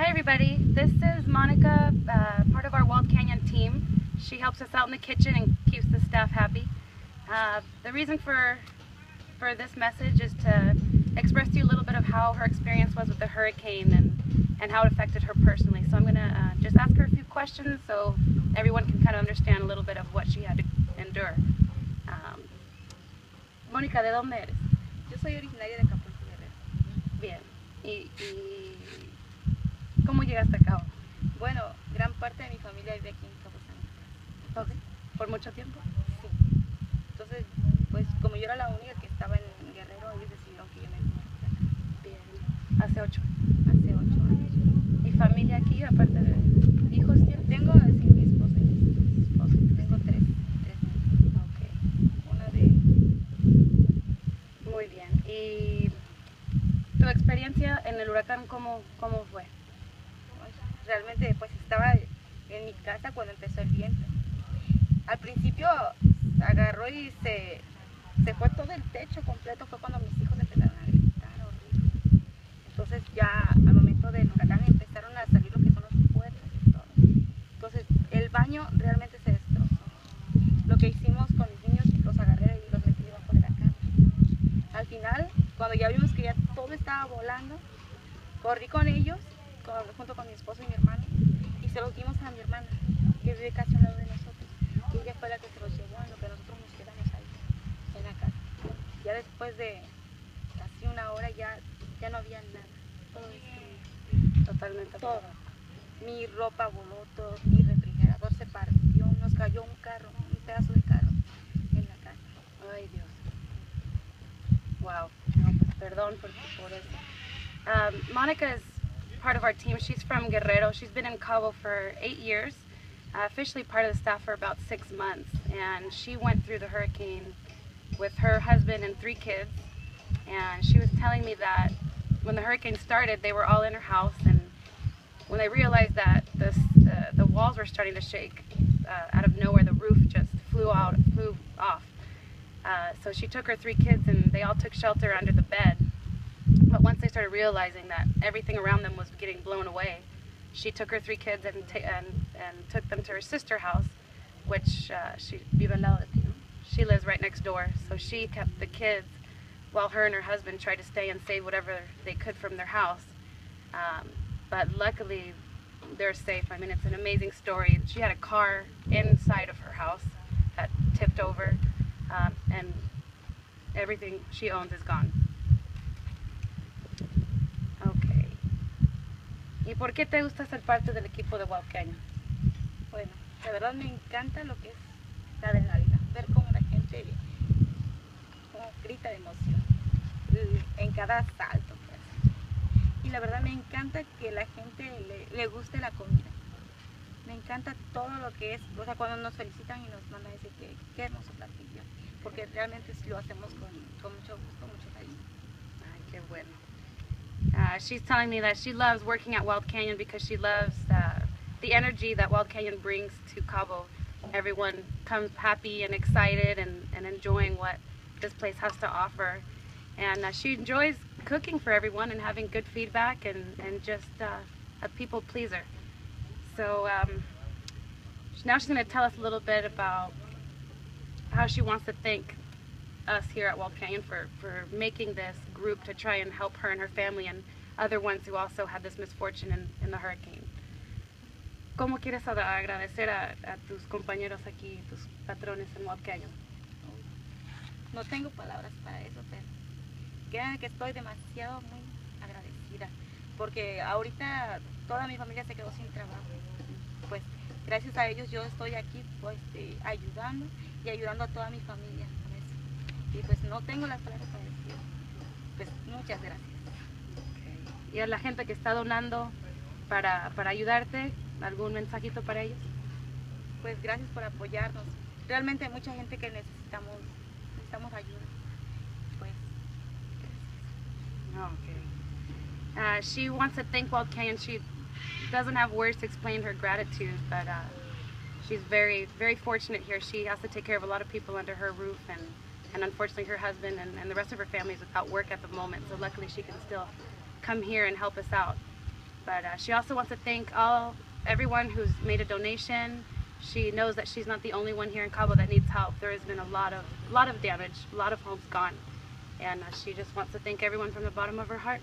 Hi everybody, this is Monica, part of our Wild Canyon team. She helps us out in the kitchen and keeps the staff happy. The reason for this message is to express to you a little bit of how her experience was with the hurricane and how it affected her personally. So I'm going to just ask her a few questions so everyone can kind of understand a little bit of what she had to endure. Mónica, ¿de dónde eres? Yo soy originaria de Acapulco, Guerrero. Bien. ¿Y cómo llegaste a Cabo? Bueno, gran parte de mi familia vive aquí en Cabo San Lucas. Okay. ¿Por mucho tiempo? Sí. Entonces, pues como yo era la única que estaba en Guerrero, ellos decidieron que yo me viniera para acá. Bien. ¿Hace 8 años. ¿Y familia aquí, aparte de hijos tienes? Tengo, sí, mi esposo y mi esposo. Tengo tres niños. Okay. Una de... Muy bien. ¿Y tu experiencia en el huracán cómo fue? Realmente pues estaba en mi casa cuando empezó el viento. Al principio agarró y se fue todo el techo completo, fue cuando mis hijos empezaron a gritar horrible. Entonces ya al momento del huracán empezaron a salir lo que son los puertas y todo. Entonces el baño realmente se destrozó. Lo que hicimos con mis niños, los agarré y los metí debajo de la cama. Al final, cuando ya vimos que ya todo estaba volando, corrí con ellos junto con mi esposo y mi hermano, y se los dimos a mi hermana, que vive casi a un lado de nosotros, y ella fue la que se los llevó, en lo que nosotros nos quedamos ahí, en la casa. Ya después de casi una hora ya no había nada, todo destruido. Totalmente. Todo. Mi ropa voló, todo, mi refrigerador se partió, nos cayó un pedazo de carro en la casa. Ay, Dios. Wow. No, pues perdón por eso. Monica is part of our team. She's from Guerrero. She's been in Cabo for 8 years, officially part of the staff for about 6 months. And she went through the hurricane with her husband and 3 kids. And she was telling me that when the hurricane started, they were all in her house, and when they realized that the walls were starting to shake, out of nowhere, the roof just flew off. So she took her 3 kids, and they all took shelter under the bed. But once they started realizing that everything around them was getting blown away, she took her 3 kids and took them to her sister house, which she lives right next door. So she kept the kids while her and her husband tried to stay and save whatever they could from their house. But luckily, they're safe. I mean, it's an amazing story. She had a car inside of her house that tipped over, and everything she owns is gone. Okay. ¿Y por qué te gusta ser parte del equipo de Wild Canyon? Bueno, la verdad me encanta lo que es la adrenalina, ver cómo la gente grita de emoción en cada salto. Pues. Y la verdad me encanta que la gente le guste la comida. Me encanta todo lo que es, o sea, cuando nos felicitan y nos mandan a decir que qué hermoso platillo, porque realmente lo hacemos con mucho gusto, mucho cariño. Ay, qué bueno. She's telling me that she loves working at Wild Canyon because she loves the energy that Wild Canyon brings to Cabo. Everyone comes happy and excited and enjoying what this place has to offer. And she enjoys cooking for everyone and having good feedback and just a people pleaser. So now she's going to tell us a little bit about how she wants to thank us here at Wild Canyon for making this group to try and help her and her family and other ones who also had this misfortune in the hurricane. ¿Cómo quieres agradecer a tus compañeros aquí, tus patrones en Wild Canyon? No tengo palabras para eso, pero créanme que estoy demasiado muy agradecida, porque ahorita toda mi familia se quedó sin trabajo. Pues gracias a ellos yo estoy aquí pues ayudando y ayudando a toda mi familia con eso. Y pues no tengo las palabras para decir. Pues muchas gracias. Okay. Y a la gente que está donando para ayudarte, ¿algún mensajito para ellos? Pues gracias por apoyarnos. Realmente hay mucha gente que necesitamos ayuda. Pues Okay. She wants to thank Wild Canyon. She doesn't have words to explain her gratitude, but she's very, very fortunate here. She has to take care of a lot of people under her roof, and unfortunately her husband and the rest of her family is without work at the moment, so luckily she can still come here and help us out. But she also wants to thank everyone who's made a donation. She knows that she's not the only one here in Cabo that needs help. There has been a lot of damage, a lot of homes gone, and she just wants to thank everyone from the bottom of her heart.